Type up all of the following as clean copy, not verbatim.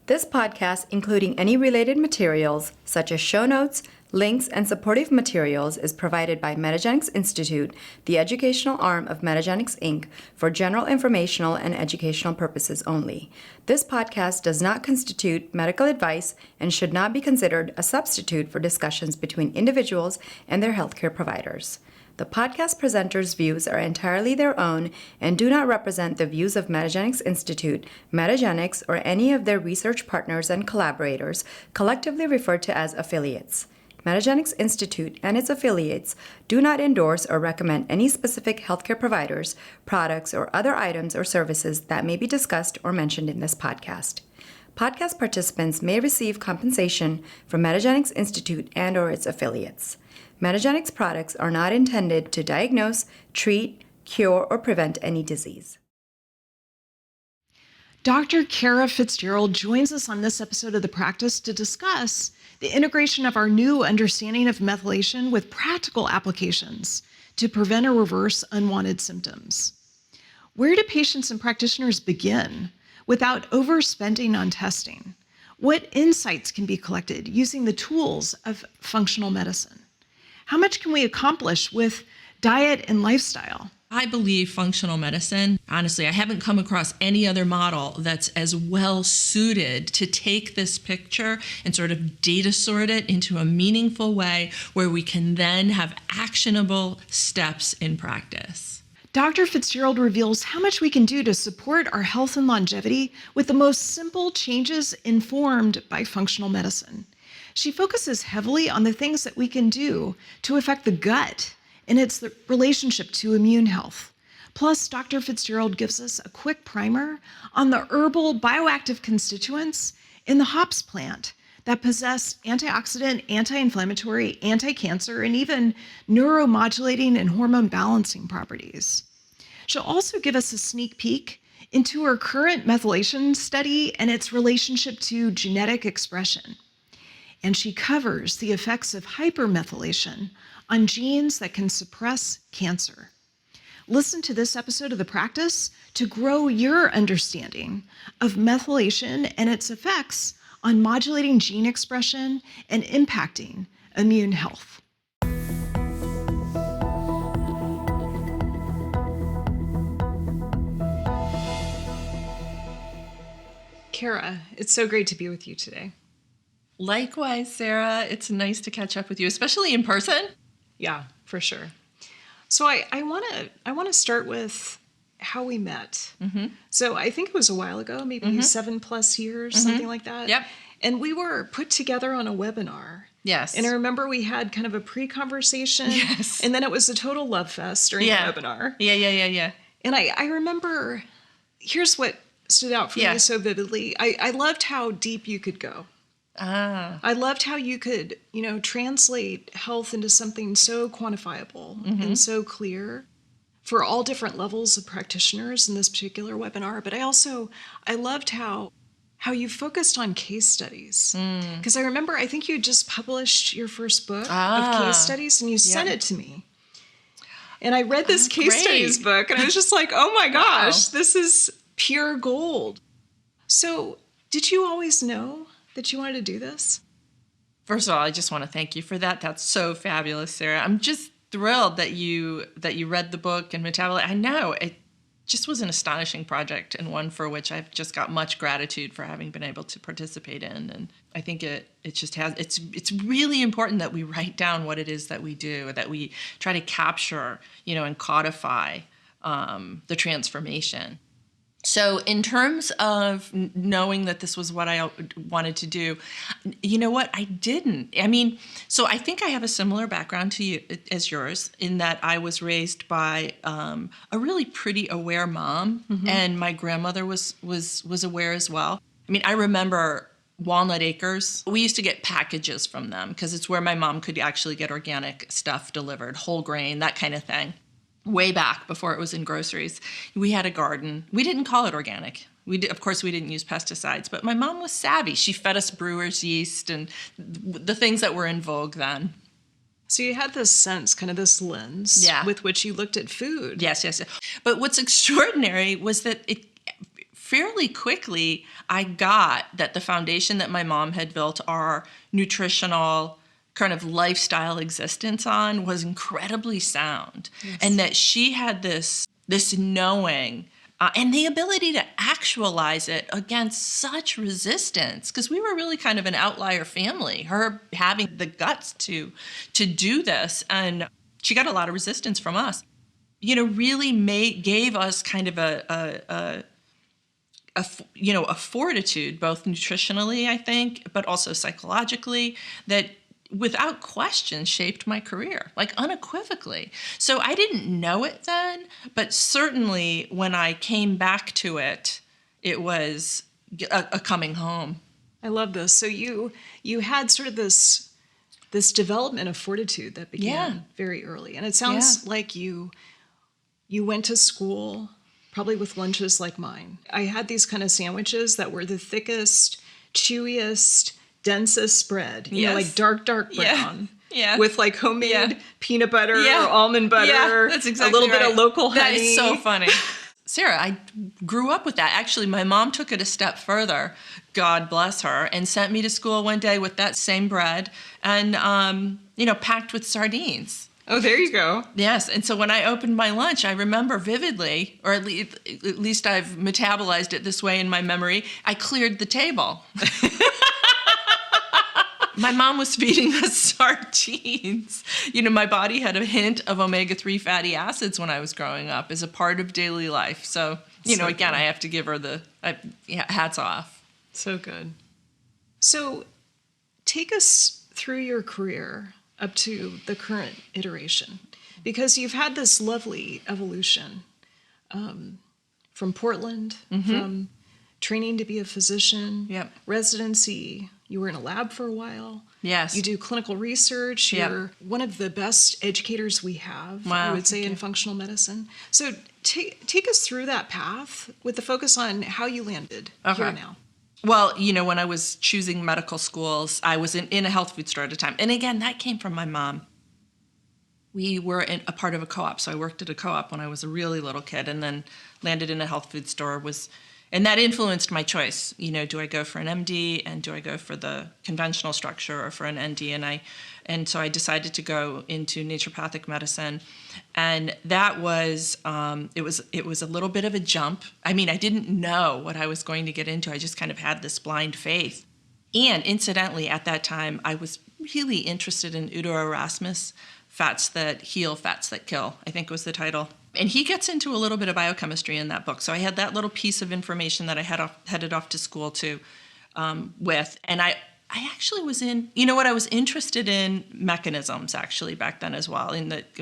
This podcast, including any related materials, such as show notes, links, and supportive materials, is provided by Metagenics Institute, the educational arm of Metagenics, Inc., for general informational and educational purposes only. This podcast does not constitute medical advice and should not be considered a substitute for discussions between individuals and their healthcare providers. The podcast presenters' views are entirely their own and do not represent the views of Metagenics Institute, Metagenics, or any of their research partners and collaborators, collectively referred to as affiliates. Metagenics Institute and its affiliates do not endorse or recommend any specific healthcare providers, products, or other items or services that may be discussed or mentioned in this podcast. Podcast participants may receive compensation from Metagenics Institute and/or its affiliates. Metagenics products are not intended to diagnose, treat, cure, or prevent any disease. Dr. Kara Fitzgerald joins us on this episode of The Practice to discuss the integration of our new understanding of methylation with practical applications to prevent or reverse unwanted symptoms. Where do patients and practitioners begin without overspending on testing? What insights can be collected using the tools of functional medicine? How much can we accomplish with diet and lifestyle? I believe functional medicine, honestly, I haven't come across any other model that's as well suited to take this picture and sort of data sort it into a meaningful way where we can then have actionable steps in practice. Dr. Fitzgerald reveals how much we can do to support our health and longevity with the most simple changes informed by functional medicine. She focuses heavily on the things that we can do to affect the gut and its relationship to immune health. Plus, Dr. Fitzgerald gives us a quick primer on the herbal bioactive constituents in the hops plant that possess antioxidant, anti-inflammatory, anti-cancer, and even neuromodulating and hormone balancing properties. She'll also give us a sneak peek into her current methylation study and its relationship to genetic expression. And she covers the effects of hypermethylation on genes that can suppress cancer. Listen to this episode of The Practice to grow your understanding of methylation and its effects on modulating gene expression and impacting immune health. Kara, it's so great to be with you today. Likewise, Sarah, it's nice to catch up with you, especially in person. Yeah, for sure. So I want to start with how we met. Mm-hmm. So I think it was a while ago, maybe 7+ years, something like that. Yep. And we were put together on a webinar. Yes. And I remember we had kind of a pre-conversation. Yes. And then it was a total love fest during the webinar. Yeah. And I remember, here's what stood out for me so vividly. I loved how deep you could go. I loved how you could, translate health into something so quantifiable and so clear for all different levels of practitioners in this particular webinar. But I loved how you focused on case studies. Because I remember, I think you just published your first book of case studies and you sent it to me. And I read this case studies book and I was just like, oh my gosh, this is pure gold. So did you always know that you wanted to do this? First of all, I just want to thank you for that. That's so fabulous, Sarah. I'm just thrilled that you read the book and metabolite. I know it just was an astonishing project and one for which I've just got much gratitude for having been able to participate in. And I think it's really important that we write down what it is that we do, that we try to capture, and codify the transformation. So in terms of knowing that this was what I wanted to do, you know what? I didn't. So I think I have a similar background to you as yours in that I was raised by a really pretty aware mom, and my grandmother was aware as well. I remember Walnut Acres. We used to get packages from them because it's where my mom could actually get organic stuff delivered, whole grain, that kind of thing. Way back before it was in groceries, we had a garden. We didn't call it organic. Of course, we didn't use pesticides, but my mom was savvy. She fed us brewer's yeast and the things that were in vogue then. So you had this sense, kind of this lens with which you looked at food. Yes. But what's extraordinary was that fairly quickly, I got that the foundation that my mom had built our nutritional kind of lifestyle existence on was incredibly sound. Yes. And that she had this knowing and the ability to actualize it against such resistance, because we were really kind of an outlier family, her having the guts to do this. And she got a lot of resistance from us, really gave us kind of a fortitude, both nutritionally, I think, but also psychologically, that without question shaped my career, like unequivocally. So I didn't know it then, but certainly when I came back to it, it was a coming home. I love this. So you had sort of this development of fortitude that began very early. And it sounds like you went to school, probably with lunches like mine. I had these kind of sandwiches that were the thickest, chewiest, densest spread, like dark brown. Yeah. With like homemade peanut butter or almond butter. Yeah, that's exactly a little bit of local honey. That is so funny. Sarah, I grew up with that. Actually, my mom took it a step further, God bless her, and sent me to school one day with that same bread and, packed with sardines. Oh, there you go. Yes. And so when I opened my lunch, I remember vividly, or at least I've metabolized it this way in my memory, I cleared the table. My mom was feeding us sardines. My body had a hint of omega-3 fatty acids when I was growing up as a part of daily life. So, again, good. I have to give her hats off. So good. So take us through your career up to the current iteration, because you've had this lovely evolution from Portland, from training to be a physician, residency. You were in a lab for a while. Yes. You do clinical research. You're one of the best educators we have, I would say, in functional medicine. So take us through that path with the focus on how you landed here now. Well, when I was choosing medical schools, I was in a health food store at a time. And again, that came from my mom. We were a part of a co-op. So I worked at a co-op when I was a really little kid, and then landed in a health food store. And that influenced my choice. Do I go for an MD, and do I go for the conventional structure or for an ND? And so I decided to go into naturopathic medicine. And that was, it was a little bit of a jump. I mean, I didn't know what I was going to get into. I just kind of had this blind faith. And incidentally, at that time, I was really interested in Udo Erasmus, Fats That Heal, Fats That Kill, I think was the title. And he gets into a little bit of biochemistry in that book. So I had that little piece of information that I headed off to school with. And I actually was I was interested in mechanisms actually back then as well,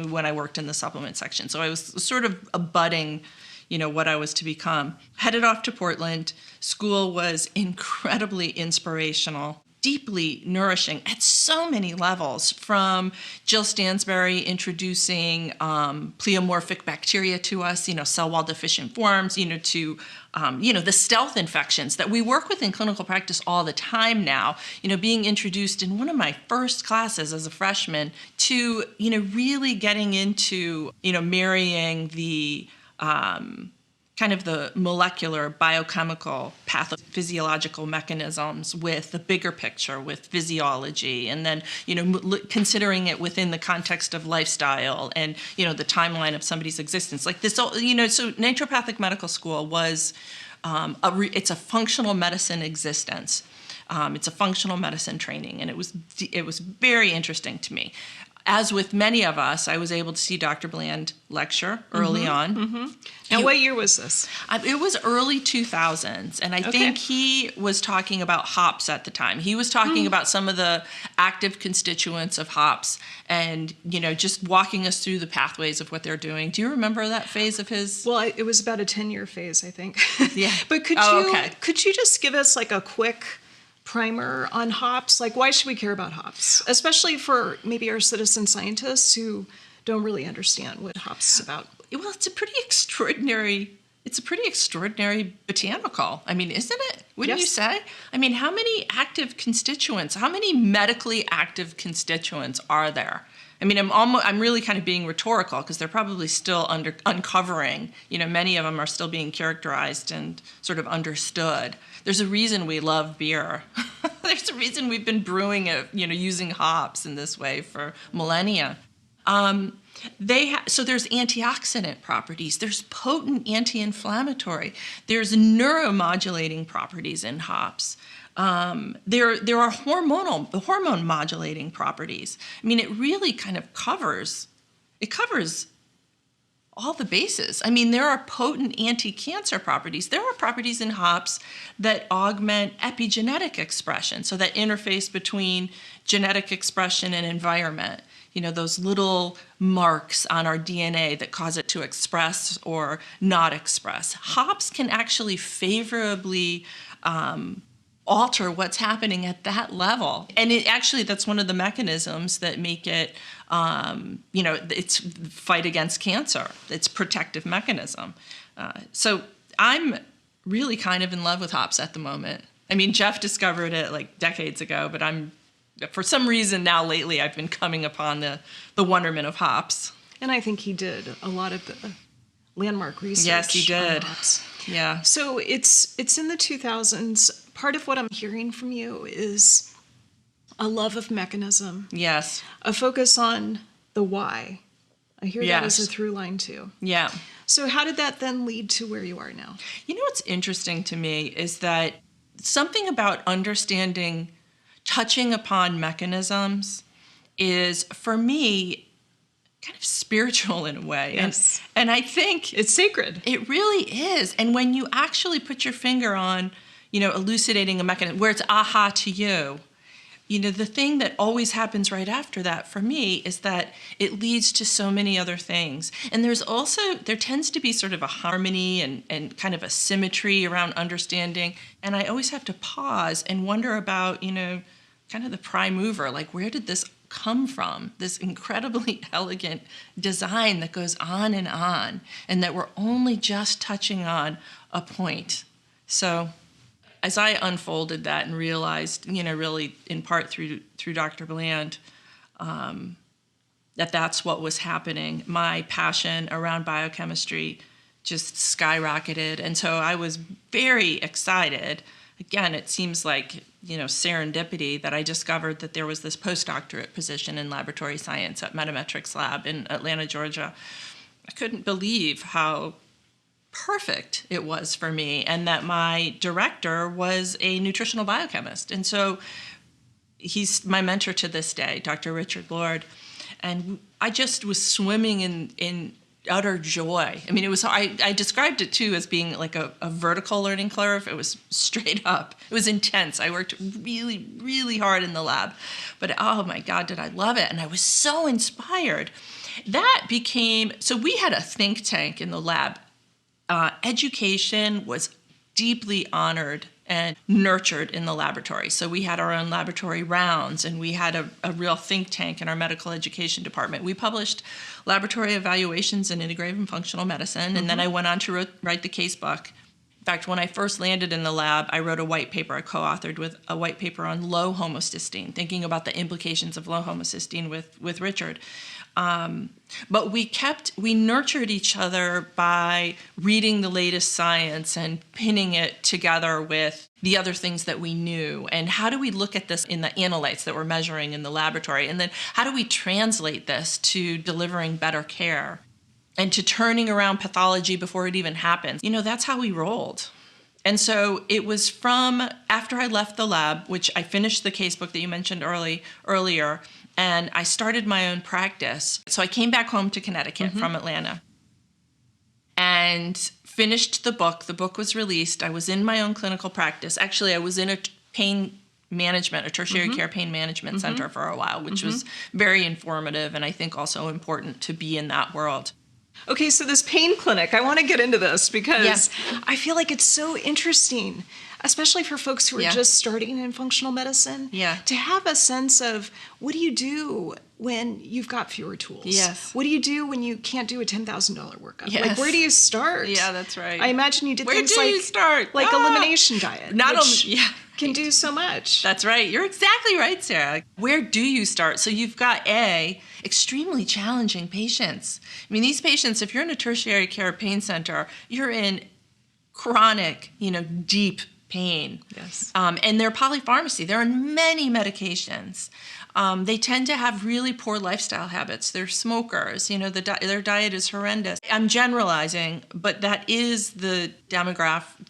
when I worked in the supplement section. So I was sort of abutting, what I was to become. Headed off to Portland. School was incredibly inspirational, deeply nourishing at so many levels, from Jill Stansberry introducing pleomorphic bacteria to us, cell wall deficient forms, to, the stealth infections that we work with in clinical practice all the time now, being introduced in one of my first classes as a freshman to, really getting into, marrying the kind of the molecular, biochemical, pathophysiological mechanisms with the bigger picture, with physiology, and then, considering it within the context of lifestyle and, the timeline of somebody's existence. Like this, so naturopathic medical school was, it's a functional medicine existence. It's a functional medicine training, and it was very interesting to me. As with many of us, I was able to see Dr. Bland lecture early on. Mm-hmm. Now, what year was this? It was early 2000s, and I think he was talking about hops at the time. He was talking about some of the active constituents of hops and, just walking us through the pathways of what they're doing. Do you remember that phase of his? Well, it was about a 10-year phase, I think. Yeah. But could you just give us like a quick primer on hops? Like, why should we care about hops? Especially for maybe our citizen scientists who don't really understand what hops is about. Well, it's a pretty extraordinary it's a pretty extraordinary botanical. I mean, isn't it? Wouldn't you say? I mean, how many active constituents, how many medically active constituents are there? I mean, I'm really kind of being rhetorical because they're probably still uncovering. Many of them are still being characterized and sort of understood. There's a reason we love beer. There's a reason we've been brewing it, using hops in this way for millennia. So there's antioxidant properties, there's potent anti-inflammatory, there's neuromodulating properties in hops. There are hormone modulating properties. I mean, it really kind of covers all the bases. I mean, there are potent anti-cancer properties. There are properties in hops that augment epigenetic expression, so that interface between genetic expression and environment. Those little marks on our DNA that cause it to express or not express. Hops can actually favorably alter what's happening at that level. And that's one of the mechanisms that make it, it's fight against cancer. It's protective mechanism. So I'm really kind of in love with hops at the moment. I mean, Jeff discovered it like decades ago, but for some reason now lately I've been coming upon the wonderment of hops. And I think he did a lot of the landmark research. Yes, he did. On hops. Yeah. So it's in the 2000s. Part of what I'm hearing from you is a love of mechanism. Yes. A focus on the why. I hear that as a through line too. Yeah. So how did that then lead to where you are now? What's interesting to me is that something about understanding, touching upon mechanisms is, for me, kind of spiritual in a way. Yes. And I think it's sacred. It really is. And when you actually put your finger on, elucidating a mechanism where it's aha to you, the thing that always happens right after that for me is that it leads to so many other things. And there tends to be sort of a harmony and kind of a symmetry around understanding. And I always have to pause and wonder about, kind of the prime mover, like where did this come from? This incredibly elegant design that goes on and that we're only just touching on a point. So as I unfolded that and realized, really in part through Dr. Bland, that's what was happening, my passion around biochemistry just skyrocketed. And so I was very excited. Again, it seems like, serendipity that I discovered that there was this postdoctorate position in laboratory science at Metametrics Lab in Atlanta, Georgia. I couldn't believe how perfect it was for me, and that my director was a nutritional biochemist. And so he's my mentor to this day, Dr. Richard Lord. And I just was swimming in utter joy. I mean, I described it too as being like a vertical learning curve. It was straight up. It was intense. I worked really, really hard in the lab, but oh my God, did I love it. And I was so inspired. So we had a think tank in the lab. Education was deeply honored and nurtured in the laboratory. So we had our own laboratory rounds, and we had a real think tank in our medical education department. We published laboratory evaluations in integrative and functional medicine, and then I went on to write the case book. In fact, when I first landed in the lab, I wrote a white paper. I co-authored with a white paper on low homocysteine, thinking about the implications of low homocysteine with Richard. But we nurtured each other by reading the latest science and pinning it together with the other things that we knew. And how do we look at this in the analytes that we're measuring in the laboratory? And then how do we translate this to delivering better care and to turning around pathology before it even happens? That's how we rolled. And so it was from after I left the lab, which I finished the casebook that you mentioned earlier, and I started my own practice. So I came back home to Connecticut from Atlanta and finished the book. The book was released. I was in my own clinical practice. Actually, I was in a tertiary care pain management center for a while, which was very informative and I think also important to be in that world. Okay, so this pain clinic, I want to get into this because I feel like it's so interesting. especially for folks who are just starting in functional medicine, to have a sense of what do you do when you've got fewer tools? Yes. What do you do when you can't do a $10,000 workup? Yes. Like, where do you start? Yeah, that's right. I imagine you did Where things do like, you start? like elimination diet, which can right. do so much. That's right. You're exactly right, Sarah. Where do you start? So you've got extremely challenging patients. I mean, these patients, if you're in a tertiary care pain center, you're in chronic, deep pain. Yes. And they're polypharmacy. They're on many medications. They tend to have really poor lifestyle habits. They're smokers. Their diet is horrendous. I'm generalizing, but that is the demographic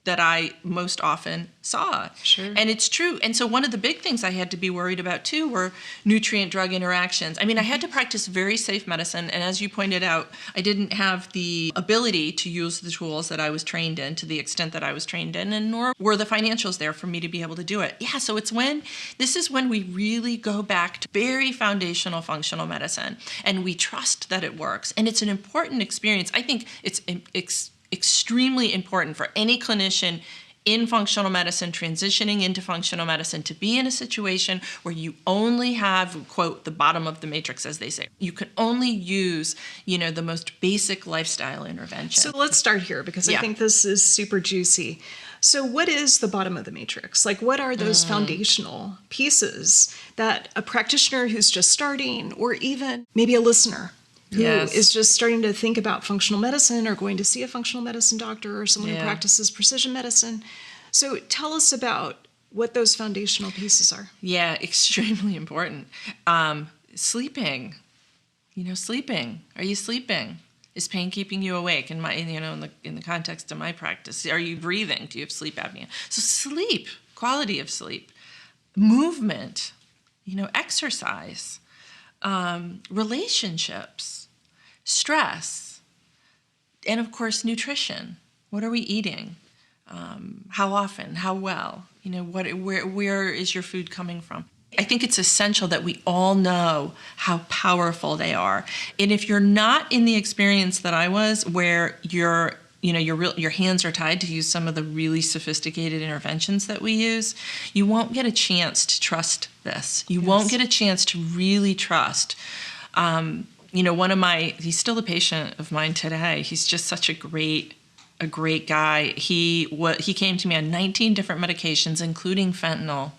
that I most often saw. Sure. And it's true. And so one of the big things I had to be worried about too were nutrient-drug interactions. I mean, I had to practice very safe medicine. And as you pointed out, I didn't have the ability to use the tools that I was trained in to the extent that I was trained in, and nor were the financials there for me to be able to do it. Yeah, so this is when we really go back to very foundational functional medicine, and we trust that it works. And it's an important experience. I think it's extremely important for any clinician in functional medicine, transitioning into functional medicine, to be in a situation where you only have, quote, the bottom of the matrix, as they say. You can only use, the most basic lifestyle intervention. So let's start here, because I think this is super juicy. So what is the bottom of the matrix? Like, what are those foundational pieces that a practitioner who's just starting, or even maybe a listener who is just starting to think about functional medicine, or going to see a functional medicine doctor, or someone who practices precision medicine. So tell us about what those foundational pieces are. Yeah, extremely important. Sleeping. Sleeping. Are you sleeping? Is pain keeping you awake? In the context of my practice, are you breathing? Do you have sleep apnea? So sleep, quality of sleep, movement, exercise, relationships, stress, and of course, nutrition. What are we eating? How often? How well? Where is your food coming from? I think it's essential that we all know how powerful they are. And if you're not in the experience that I was, where your hands are tied to use some of the really sophisticated interventions that we use, you won't get a chance to trust this. You won't get a chance to really trust. He's still a patient of mine today. He's just such a great guy. He came to me on 19 different medications, including fentanyl.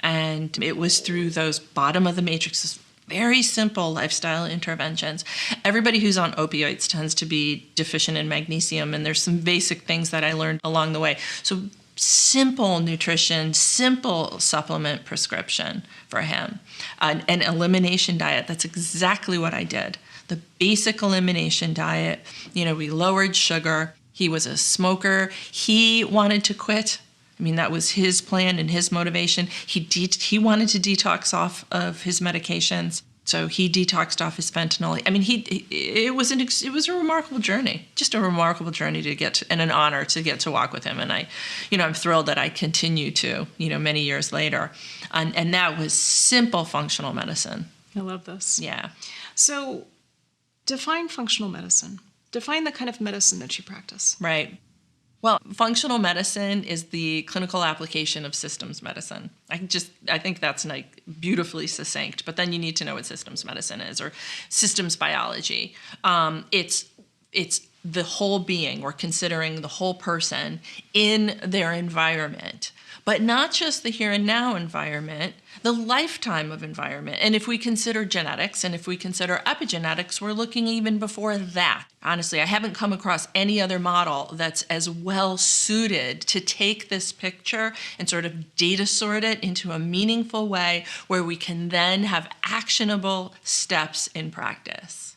And it was through those bottom of the matrix, very simple lifestyle interventions. Everybody who's on opioids tends to be deficient in magnesium, and there's some basic things that I learned along the way. So simple nutrition, simple supplement prescription for him, an elimination diet. That's exactly what I did. The basic elimination diet. We lowered sugar. He was a smoker. He wanted to quit. I mean, that was his plan and his motivation. He wanted to detox off of his medications, so he detoxed off his fentanyl. I mean, it was a remarkable journey, just a remarkable journey to get to, and an honor to get to walk with him. And I'm thrilled that I continue to, many years later, and that was simple functional medicine. I love this. Yeah. So, define functional medicine. Define the kind of medicine that you practice. Right. Well, functional medicine is the clinical application of systems medicine. I think that's beautifully succinct, but then you need to know what systems medicine is, or systems biology. It's the whole being. We're considering the whole person in their environment, but not just the here and now environment, the lifetime of environment. And if we consider genetics and if we consider epigenetics, we're looking even before that. Honestly, I haven't come across any other model that's as well suited to take this picture and sort of data sort it into a meaningful way where we can then have actionable steps in practice.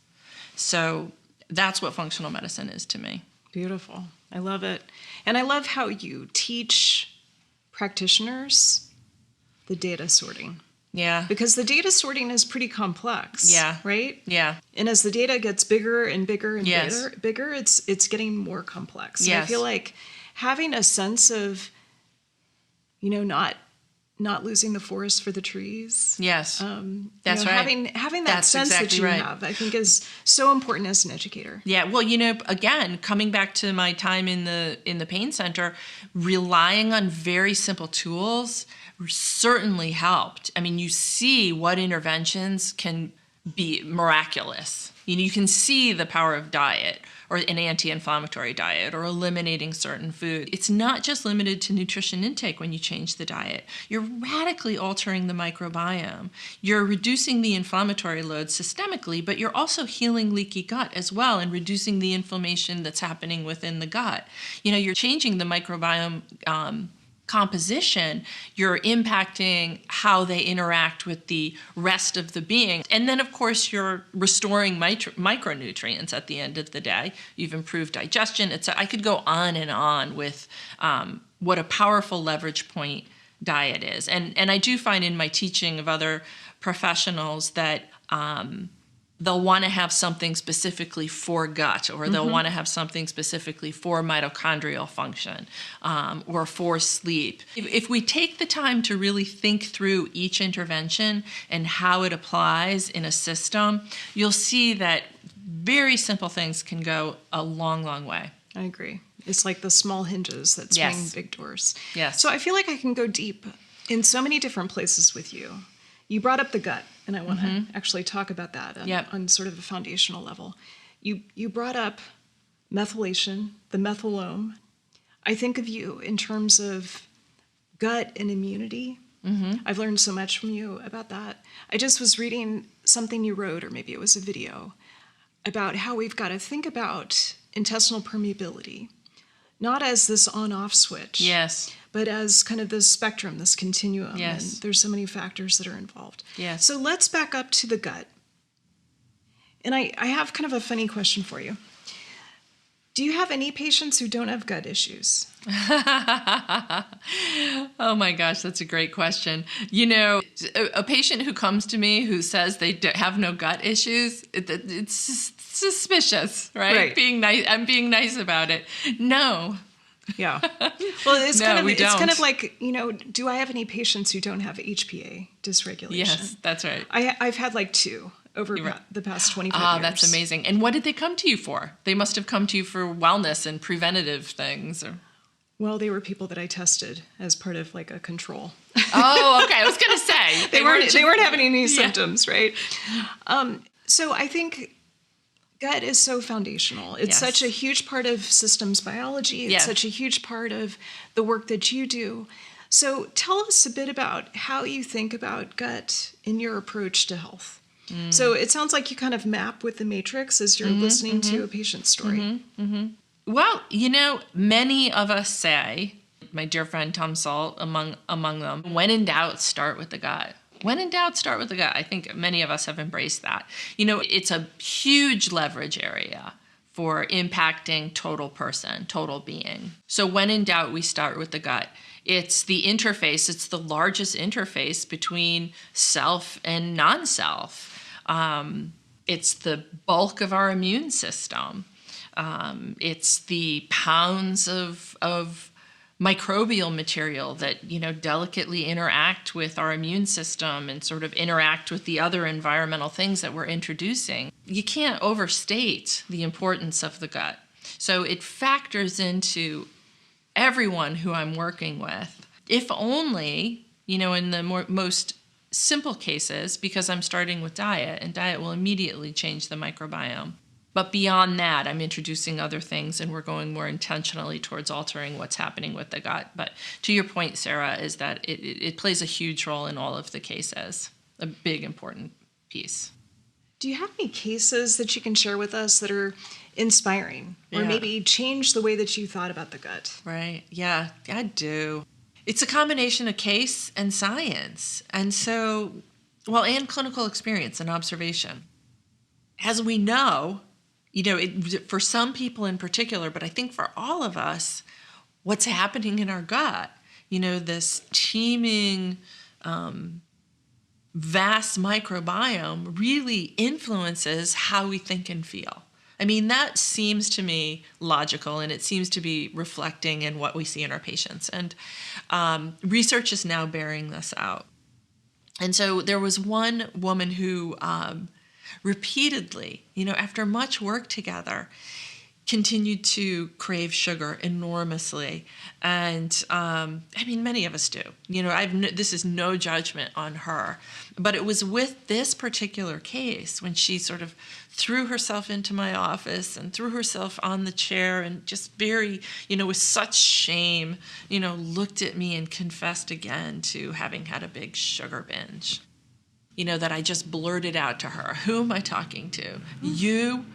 So that's what functional medicine is to me. Beautiful. I love it. And I love how you teach practitioners the data sorting. Yeah. Because the data sorting is pretty complex. Yeah. Right? Yeah. And as the data gets bigger and bigger and bigger, it's getting more complex. Yes. And I feel like having a sense of, not not losing the forest for the trees. Yes, That's right. Having that That's sense exactly that you right. have, I think, is so important as an educator. Yeah, well, again, coming back to my time in the pain center, relying on very simple tools certainly helped. I mean, you see what interventions can be miraculous. You can see the power of diet, or an anti-inflammatory diet, or eliminating certain food. It's not just limited to nutrition intake when you change the diet. You're radically altering the microbiome. You're reducing the inflammatory load systemically, but you're also healing leaky gut as well and reducing the inflammation that's happening within the gut. You're changing the microbiome composition, you're impacting how they interact with the rest of the being. And then, of course, you're restoring micronutrients at the end of the day. You've improved digestion. I could go on and on with what a powerful leverage point diet is. And I do find in my teaching of other professionals that they'll want to have something specifically for gut, or they'll want to have something specifically for mitochondrial function, or for sleep. If we take the time to really think through each intervention and how it applies in a system, you'll see that very simple things can go a long, long way. I agree. It's like the small hinges that swing big doors. Yes. So I feel like I can go deep in so many different places with you. You brought up the gut, and I want to actually talk about that on sort of a foundational level. You brought up methylation, the methylome. I think of you in terms of gut and immunity. I've learned so much from you about that. I just was reading something you wrote, or maybe it was a video, about how we've got to think about intestinal permeability, not as this on-off switch. Yes. But as kind of this spectrum, this continuum. Yes. And there's so many factors that are involved. Yes. So let's back up to the gut. And I have kind of a funny question for you. Do you have any patients who don't have gut issues? Oh my gosh, that's a great question. A patient who comes to me who says they have no gut issues, it's suspicious, right? I'm being nice about it. No. Yeah. Well, it's No, we don't. kind of like, do I have any patients who don't have HPA dysregulation? Yes, that's right. I've had like 2 over the past 25 years. Ah, that's amazing. And what did they come to you for? They must have come to you for wellness and preventative things. Well, they were people that I tested as part of like a control. Oh, okay. I was going to say. They weren't having any symptoms, right? So I think gut is so foundational. It's such a huge part of systems biology. It's such a huge part of the work that you do. So tell us a bit about how you think about gut in your approach to health. So it sounds like you kind of map with the matrix as you're listening to a patient's story. Well, many of us say, my dear friend Tom Salt among them, when in doubt, start with the gut. When in doubt, start with the gut. I think many of us have embraced that. It's a huge leverage area for impacting total person, total being. So when in doubt, we start with the gut. It's the interface. It's the largest interface between self and non-self. It's the bulk of our immune system. It's the pounds of microbial material that, delicately interact with our immune system and sort of interact with the other environmental things that we're introducing. You can't overstate the importance of the gut. So it factors into everyone who I'm working with. If only, in the most simple cases, because I'm starting with diet, and diet will immediately change the microbiome. But beyond that, I'm introducing other things, and we're going more intentionally towards altering what's happening with the gut. But to your point, Sarah, is that it plays a huge role in all of the cases, a big, important piece. Do you have any cases that you can share with us that are inspiring or maybe change the way that you thought about the gut? Right. Yeah, I do. It's a combination of case and science. And so, and clinical experience and observation. As we know, for some people in particular, but I think for all of us, what's happening in our gut, this teeming, vast microbiome really influences how we think and feel. I mean, that seems to me logical, and it seems to be reflecting in what we see in our patients. And research is now bearing this out. And so there was one woman who repeatedly, after much work together, continued to crave sugar enormously. And many of us do. This is no judgment on her. But it was with this particular case when she sort of threw herself into my office and threw herself on the chair and just very, with such shame, looked at me and confessed again to having had a big sugar binge. That I just blurted out to her, who am I talking to? You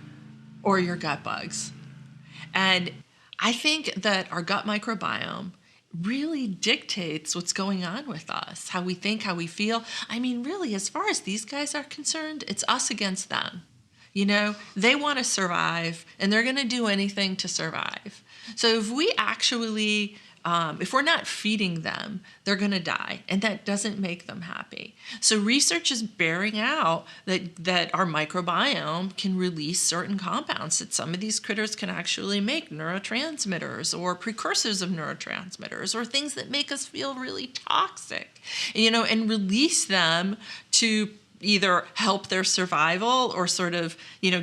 or your gut bugs? And I think that our gut microbiome really dictates what's going on with us, how we think, how we feel. I mean, really, as far as these guys are concerned, it's us against them. They want to survive, and they're going to do anything to survive. So if we actually, if we're not feeding them, they're going to die, and that doesn't make them happy. So research is bearing out that our microbiome can release certain compounds, that some of these critters can actually make neurotransmitters or precursors of neurotransmitters or things that make us feel really toxic, and release them to either help their survival or sort of,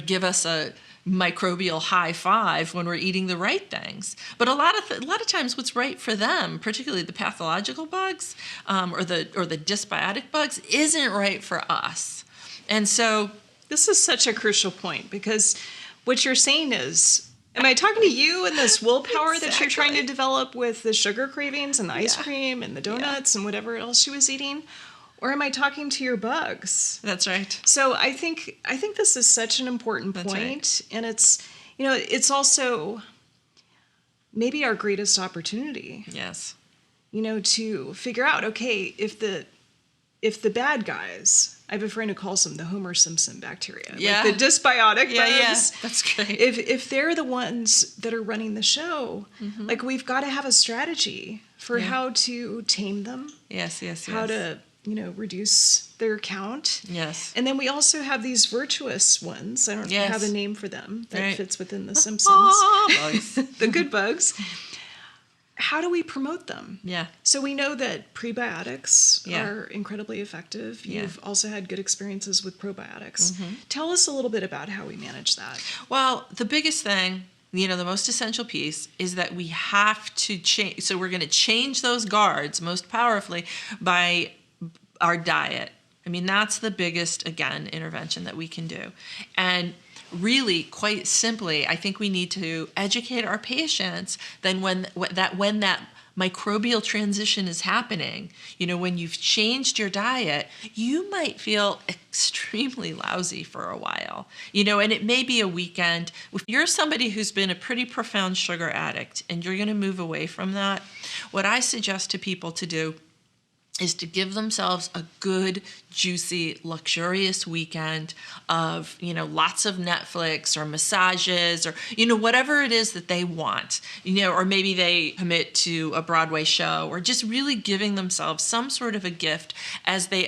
give us a microbial high five when we're eating the right things. But a lot of times what's right for them, particularly the pathological bugs or the dysbiotic bugs, isn't right for us. And so this is such a crucial point, because what you're saying is, am I talking to you and this willpower that you're trying to develop with the sugar cravings and the ice cream and the donuts and whatever else she was eating? Or am I talking to your bugs? That's right. So I think this is such an important point. Right. And it's also maybe our greatest opportunity. Yes. To figure out, okay, if the bad guys, I have a friend who calls them the Homer Simpson bacteria. Yeah. Like the dysbiotic bugs. Yeah, that's great. If they're the ones that are running the show, like we've got to have a strategy for how to tame them. Yes. How to reduce their count. Yes. And then we also have these virtuous ones. I don't have a name for them that fits within the Simpsons. Bugs. The good bugs. How do we promote them? Yeah. So we know that prebiotics are incredibly effective. You've also had good experiences with probiotics. Tell us a little bit about how we manage that. Well, the biggest thing, the most essential piece is that we have to change. So we're going to change those guards most powerfully by our diet. I mean, that's the biggest, again, intervention that we can do. And really, quite simply, I think we need to educate our patients then when that microbial transition is happening, when you've changed your diet, you might feel extremely lousy for a while, and it may be a weekend. If you're somebody who's been a pretty profound sugar addict and you're going to move away from that, what I suggest to people to do is to give themselves a good, juicy, luxurious weekend of, lots of Netflix or massages or, whatever it is that they want, or maybe they commit to a Broadway show, or just really giving themselves some sort of a gift as they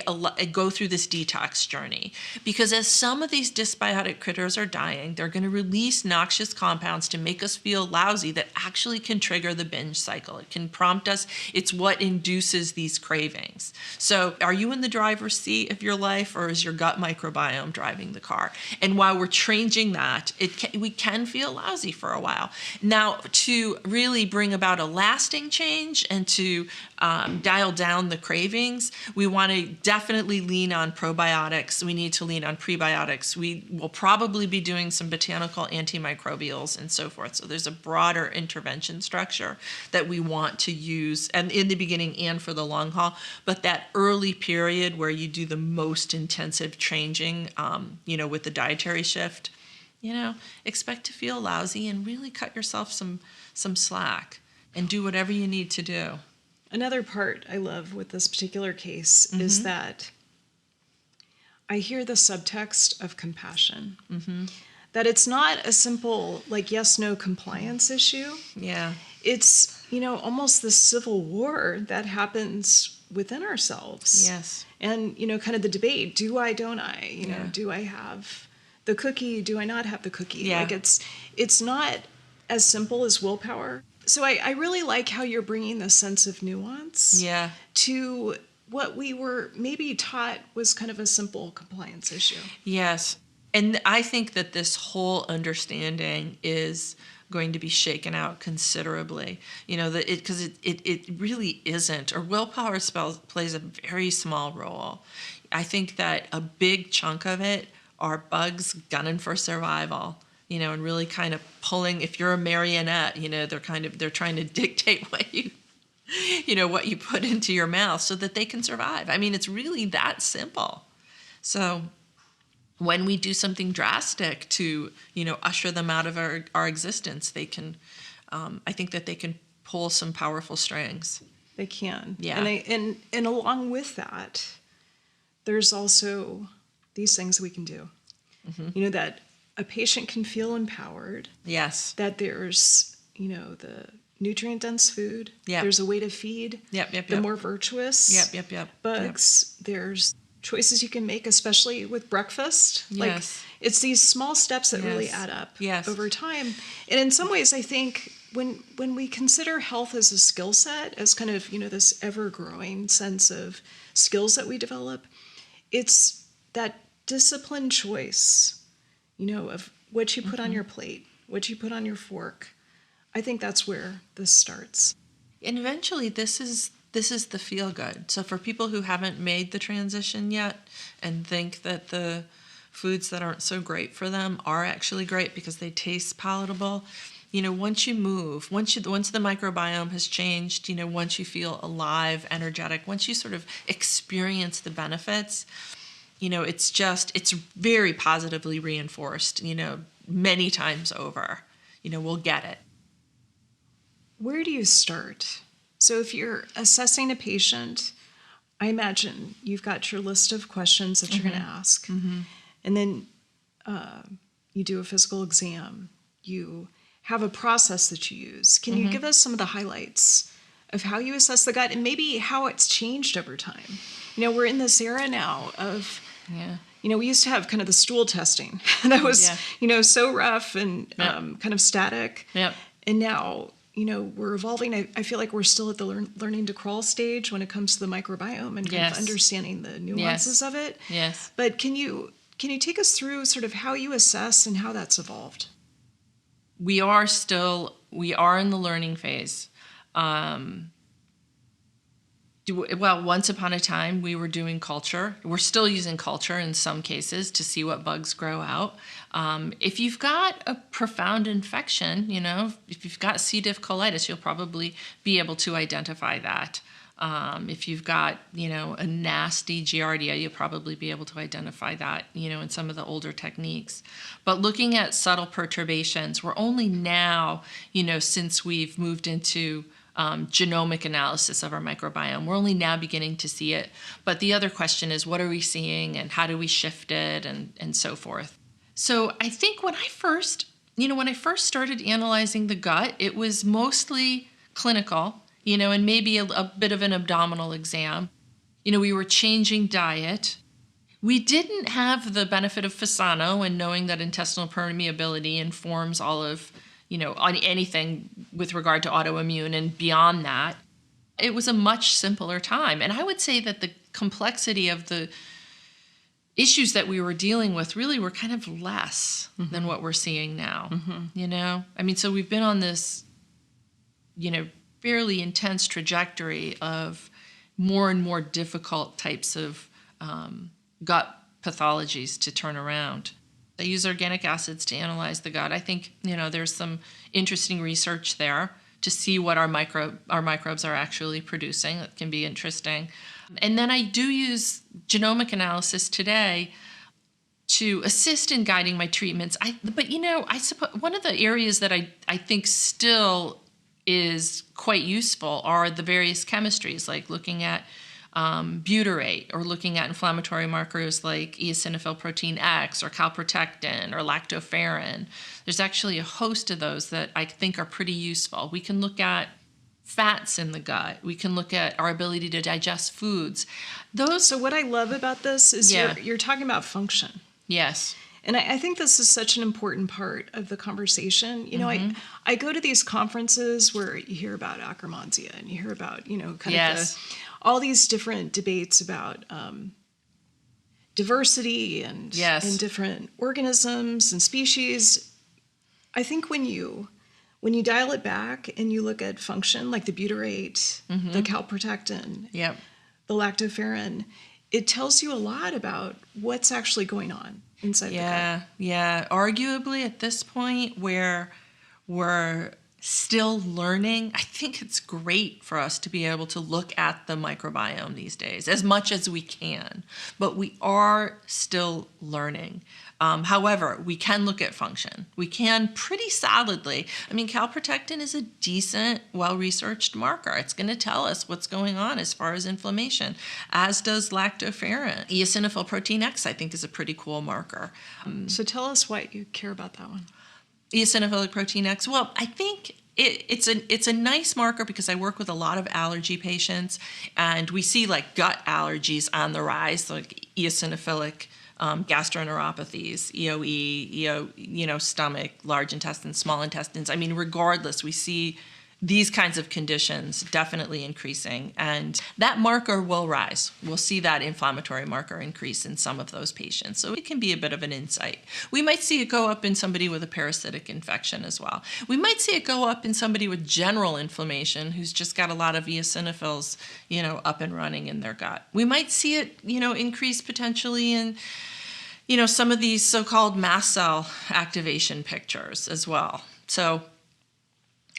go through this detox journey. Because as some of these dysbiotic critters are dying, they're going to release noxious compounds to make us feel lousy that actually can trigger the binge cycle. It can prompt us. It's what induces these cravings. So are you in the driver's seat of your life, or is your gut microbiome driving the car? And while we're changing that, we can feel lousy for a while. Now, to really bring about a lasting change and to dial down the cravings, we want to definitely lean on probiotics. We need to lean on prebiotics. We will probably be doing some botanical antimicrobials and so forth. So there's a broader intervention structure that we want to use, and in the beginning and for the long haul. But that early period where you do the most intensive changing, with the dietary shift, expect to feel lousy and really cut yourself some slack and do whatever you need to do. Another part I love with this particular case is that I hear the subtext of compassion. That it's not a simple, yes-no compliance issue. Yeah. It's, almost the civil war that happens within ourselves. Yes. And, kind of the debate, do I, don't I? Do I have the cookie, do I not have the cookie? Yeah. Like it's not as simple as willpower. So I really like how you're bringing this sense of nuance Yeah. to what we were maybe taught was kind of a simple compliance issue. Yes. And I think that this whole understanding is going to be shaken out considerably. Because it really isn't, or willpower plays a very small role. I think that a big chunk of it are bugs gunning for survival, and really kind of pulling, if you're a marionette, they're trying to dictate what you put into your mouth so that they can survive. I mean, it's really that simple. So when we do something drastic to, usher them out of our existence, they can, I think that they can pull some powerful strings. They can. Yeah. And along with that, there's also these things we can do. Mm-hmm. That a patient can feel empowered. Yes. That there's, the nutrient-dense food. Yep. There's a way to feed. Yep. The more virtuous. Yep. Bugs. Yep. There's choices you can make, especially with breakfast. Yes. Like, it's these small steps that really add up over time. And in some ways, I think when we consider health as a skill set, as kind of, this ever-growing sense of skills that we develop, it's that disciplined choice, of what you put on your plate, what you put on your fork. I think that's where this starts. And eventually this is the feel good. So for people who haven't made the transition yet and think that the foods that aren't so great for them are actually great because they taste palatable, once you move, once the microbiome has changed, once you feel alive, energetic, once you sort of experience the benefits, it's very positively reinforced, many times over. We'll get it. Where do you start? So if you're assessing a patient, I imagine you've got your list of questions that you're going to ask. Mm-hmm. And then you do a physical exam. You have a process that you use. Can you give us some of the highlights of how you assess the gut and maybe how it's changed over time? We're in this era now of, we used to have kind of the stool testing. That was, so rough and kind of static. Yep. And now, we're evolving. I feel like we're still at the learning to crawl stage when it comes to the microbiome and kind of understanding the nuances of it. Yes. But can you take us through sort of how you assess and how that's evolved? We are in the learning phase. Once upon a time, we were doing culture. We're still using culture in some cases to see what bugs grow out. If you've got a profound infection, if you've got C. diff colitis, you'll probably be able to identify that. If you've got, a nasty Giardia, you'll probably be able to identify that, in some of the older techniques. But looking at subtle perturbations, we're only now, since we've moved into genomic analysis of our microbiome, we're only now beginning to see it. But the other question is, what are we seeing and how do we shift it and so forth? So I think when I first started analyzing the gut, it was mostly clinical, and maybe a bit of an abdominal exam. We were changing diet. We didn't have the benefit of Fasano and knowing that intestinal permeability informs all of, on anything with regard to autoimmune and beyond that. It was a much simpler time. And I would say that the complexity of the issues that we were dealing with really were kind of less than what we're seeing now, so we've been on this, fairly intense trajectory of more and more difficult types of gut pathologies to turn around. I use organic acids to analyze the gut. I think, there's some interesting research there to see what our microbes are actually producing. That can be interesting. And then I do use genomic analysis today to assist in guiding my treatments. I suppose one of the areas that I think still is quite useful are the various chemistries, like looking at butyrate or looking at inflammatory markers like eosinophil protein X or calprotectin or lactoferrin. There's actually a host of those that I think are pretty useful. We can look at fats in the gut. We can look at our ability to digest foods. So what I love about this is you're talking about function. Yes. And I think this is such an important part of the conversation. You know, I go to these conferences where you hear about Akkermansia and you hear about, you know, kind of all these different debates about diversity and different organisms and species. I think when you dial it back and you look at function, like the butyrate, the calprotectin, the lactoferrin, it tells you a lot about what's actually going on inside the gut. Yeah. Arguably at this point where we're still learning, I think it's great for us to be able to look at the microbiome these days as much as we can, but we are still learning. However, we can look at function. We can pretty solidly. I mean, calprotectin is a decent, well-researched marker. It's going to tell us what's going on as far as inflammation, as does lactoferrin. Eosinophil protein X, I think, is a pretty cool marker. So tell us why you care about that one. Eosinophilic protein X. Well, I think it's a nice marker because I work with a lot of allergy patients, and we see like gut allergies on the rise, like eosinophilic gastroneuropathies, EOE, stomach, large intestines, small intestines. I mean, regardless, we see these kinds of conditions definitely increasing, and that marker will rise. We'll see that inflammatory marker increase in some of those patients. So it can be a bit of an insight. We might see it go up in somebody with a parasitic infection as well. We might see it go up in somebody with general inflammation who's just got a lot of eosinophils, up and running in their gut. We might see it, increase potentially in some of these so-called mast cell activation pictures as well. So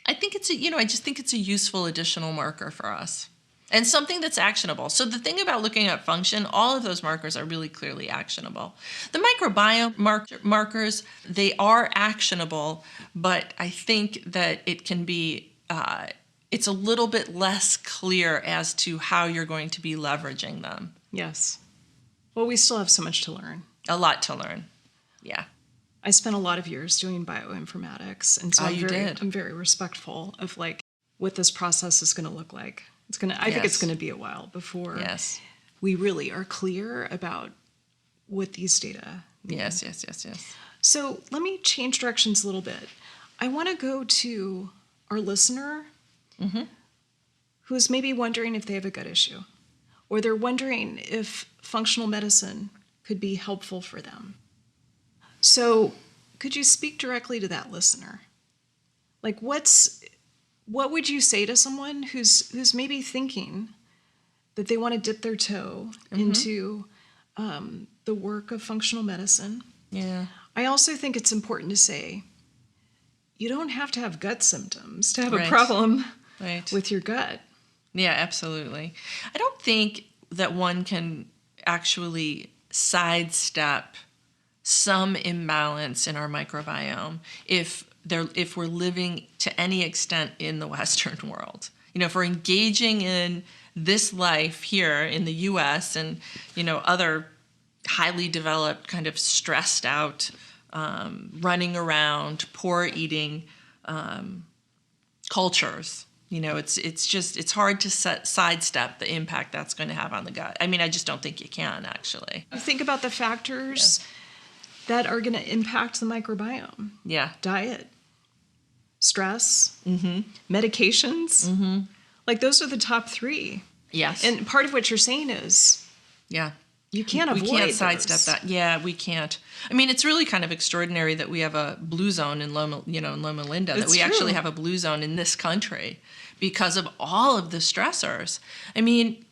I think I just think it's a useful additional marker for us and something that's actionable. So the thing about looking at function, all of those markers are really clearly actionable. The microbiome markers, they are actionable, but I think that it can be, it's a little bit less clear as to how you're going to be leveraging them. Yes. Well, we still have so much to learn. A lot to learn. Yeah. I spent a lot of years doing bioinformatics, and so I'm very respectful of like what this process is going to look like. I think it's going to be a while before we really are clear about what these data mean. Yes. So let me change directions a little bit. I want to go to our listener who's maybe wondering if they have a gut issue, or they're wondering if functional medicine could be helpful for them. So could you speak directly to that listener? Like what would you say to someone who's maybe thinking that they want to dip their toe into the work of functional medicine? Yeah. I also think it's important to say you don't have to have gut symptoms to have a problem with your gut. Yeah, absolutely. I don't think that one can actually sidestep some imbalance in our microbiome if we're living to any extent in the Western world. If we're engaging in this life here in the US and, other highly developed, kind of stressed out, running around, poor eating cultures, it's hard to sidestep the impact that's going to have on the gut. I mean, I just don't think you can, actually. Think about the factors that are going to impact the microbiome. Yeah. Diet, stress, medications. Like those are the top three. Yes. And part of what you're saying is you can't avoid We can't sidestep that. Yeah, we can't. I mean, it's really kind of extraordinary that we have a blue zone in Loma Linda, that we actually have a blue zone in this country because of all of the stressors. I mean,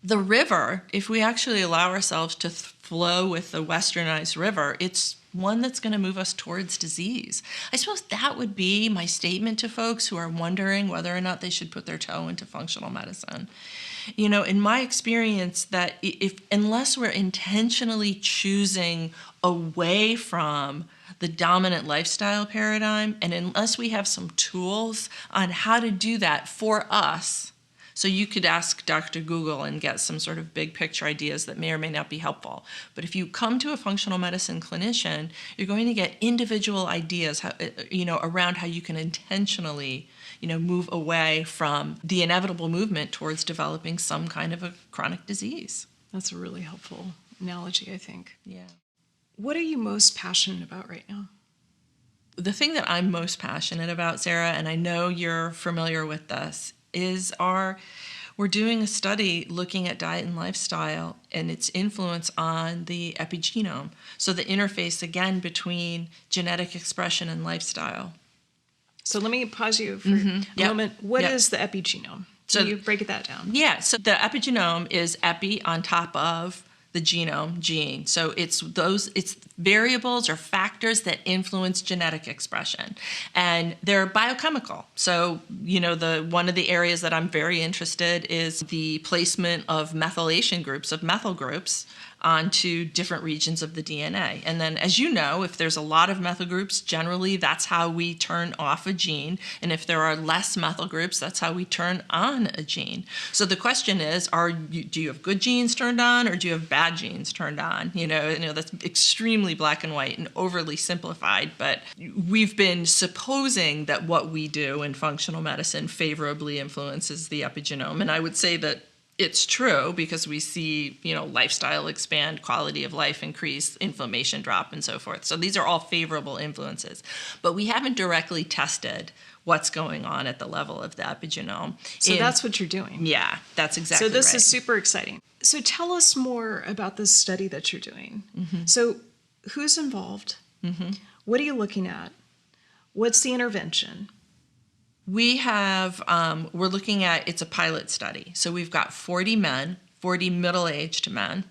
the river, if we actually allow ourselves to flow with the westernized river, it's one that's going to move us towards disease. I suppose that would be my statement to folks who are wondering whether or not they should put their toe into functional medicine. In my experience, that unless we're intentionally choosing away from the dominant lifestyle paradigm, and unless we have some tools on how to do that for us, so you could ask Dr. Google and get some sort of big picture ideas that may or may not be helpful. But if you come to a functional medicine clinician, you're going to get individual ideas, around how you can intentionally, move away from the inevitable movement towards developing some kind of a chronic disease. That's a really helpful analogy, I think. Yeah. What are you most passionate about right now? The thing that I'm most passionate about, Sarah, and I know you're familiar with this, is we're doing a study looking at diet and lifestyle and its influence on the epigenome. So the interface, again, between genetic expression and lifestyle. So let me pause you for a moment. What Yep. is the epigenome? So Can you break that down? Yeah, so the epigenome is epi on top of the genome, gene. So it's variables or factors that influence genetic expression, and they're biochemical. So one of the areas that I'm very interested is the placement of methylation groups, of methyl groups, onto different regions of the DNA. And then, as you know, if there's a lot of methyl groups, generally that's how we turn off a gene. And if there are less methyl groups, that's how we turn on a gene. So the question is, do you have good genes turned on, or do you have bad genes turned on? That's extremely black and white and overly simplified, but we've been supposing that what we do in functional medicine favorably influences the epigenome. And I would say that it's true, because we see, lifestyle expand, quality of life increase, inflammation drop, and so forth. So these are all favorable influences. But we haven't directly tested what's going on at the level of the epigenome. So that's what you're doing. Yeah, that's exactly right. So this is super exciting. So tell us more about this study that you're doing. Mm-hmm. So who's involved? Mm-hmm. What are you looking at? What's the intervention? We're looking at, it's a pilot study. So we've got 40 middle-aged men.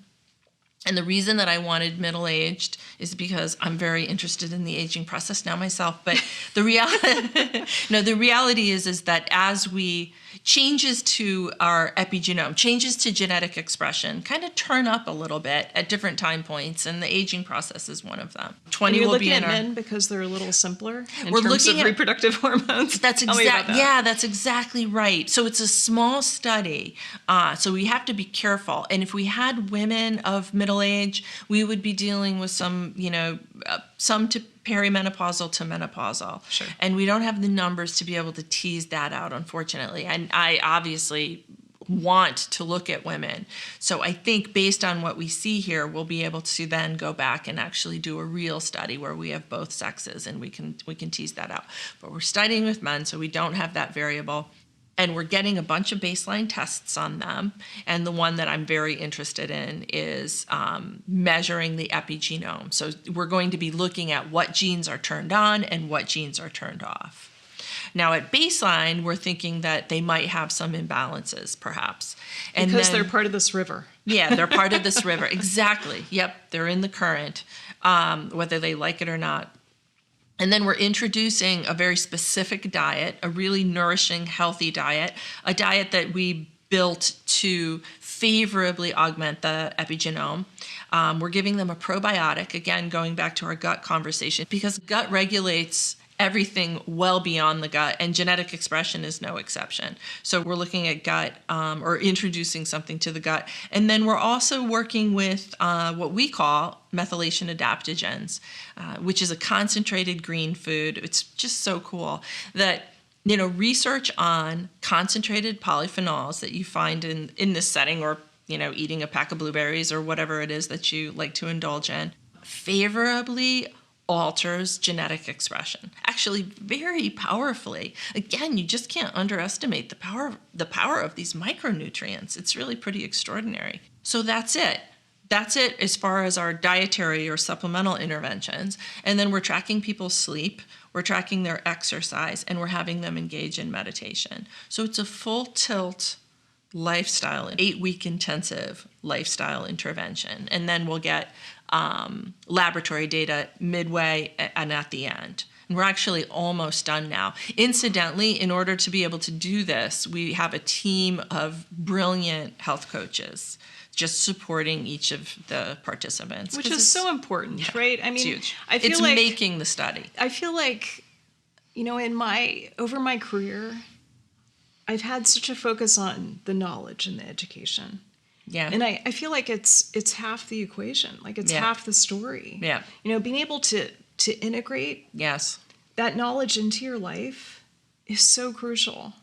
And the reason that I wanted middle-aged is because I'm very interested in the aging process now myself. But the reality is that as we changes to our epigenome, changes to genetic expression, kind of turn up a little bit at different time points, and the aging process is one of them. 20 and you're will looking be in at our men because they're a little simpler in We're terms looking of at reproductive hormones. That's Tell me about that. Yeah, that's exactly right. So it's a small study, so we have to be careful. And if we had women of middle age, we would be dealing with some to perimenopausal to menopausal. Sure. And we don't have the numbers to be able to tease that out, unfortunately. And I obviously want to look at women. So I think based on what we see here, we'll be able to then go back and actually do a real study where we have both sexes, and we can tease that out. But we're studying with men, so we don't have that variable. And we're getting a bunch of baseline tests on them. And the one that I'm very interested in is measuring the epigenome. So we're going to be looking at what genes are turned on and what genes are turned off. Now, at baseline, we're thinking that they might have some imbalances, perhaps. And because they're part of this river. Yeah, they're part of this river. Exactly. Yep, they're in the current, whether they like it or not. And then we're introducing a very specific diet, a really nourishing, healthy diet, a diet that we built to favorably augment the epigenome. We're giving them a probiotic, again, going back to our gut conversation, because gut regulates everything well beyond the gut, and genetic expression is no exception. So we're looking at gut, or introducing something to the gut. And then we're also working with what we call methylation adaptogens, which is a concentrated green food. It's just so cool that research on concentrated polyphenols that you find in this setting, or eating a pack of blueberries or whatever it is that you like to indulge in, favorably alters genetic expression, actually very powerfully. Again, you just can't underestimate the power of these micronutrients. It's really pretty extraordinary. So that's it. That's it as far as our dietary or supplemental interventions. And then we're tracking people's sleep, we're tracking their exercise, and we're having them engage in meditation. So it's a full tilt lifestyle, 8-week intensive lifestyle intervention. And then we'll get laboratory data midway and at the end. And we're actually almost done now. Incidentally, in order to be able to do this, we have a team of brilliant health coaches just supporting each of the participants. Which is so important, yeah, right? I mean, it's huge. I feel it's like, making the study. I feel like, over my career, I've had such a focus on the knowledge and the education. Yeah. And I feel like it's half the equation. Like it's half the story. Yeah. Being able to integrate yes, that knowledge into your life is so crucial.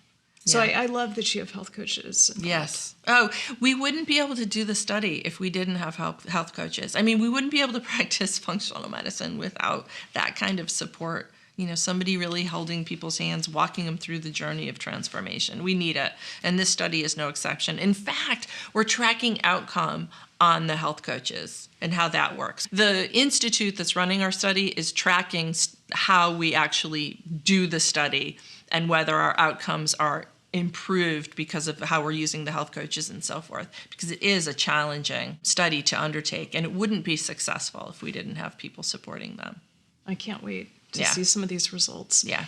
So Yeah. I love that you have health coaches. Yes. Oh, we wouldn't be able to do the study if we didn't have health coaches. I mean, we wouldn't be able to practice functional medicine without that kind of support. Somebody really holding people's hands, walking them through the journey of transformation. We need it. And this study is no exception. In fact, we're tracking outcome on the health coaches and how that works. The institute that's running our study is tracking how we actually do the study and whether our outcomes are improved because of how we're using the health coaches and so forth, because it is a challenging study to undertake, and it wouldn't be successful if we didn't have people supporting them. I can't wait to Yeah. see some of these results. Yeah.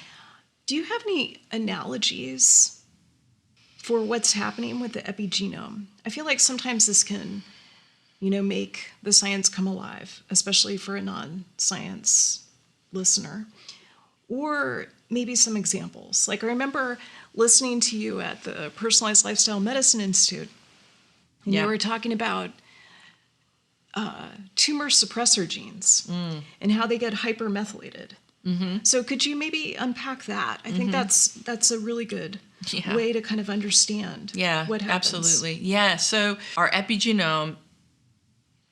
Do you have any analogies for what's happening with the epigenome? I feel like sometimes this can, make the science come alive, especially for a non-science listener. Or maybe some examples. Like, I remember listening to you at the Personalized Lifestyle Medicine Institute, and Yeah. you were talking about tumor suppressor genes and how they get hypermethylated. So could you maybe unpack that? I think that's a really good Yeah. way to kind of understand what happens. Absolutely. Yeah. So our epigenome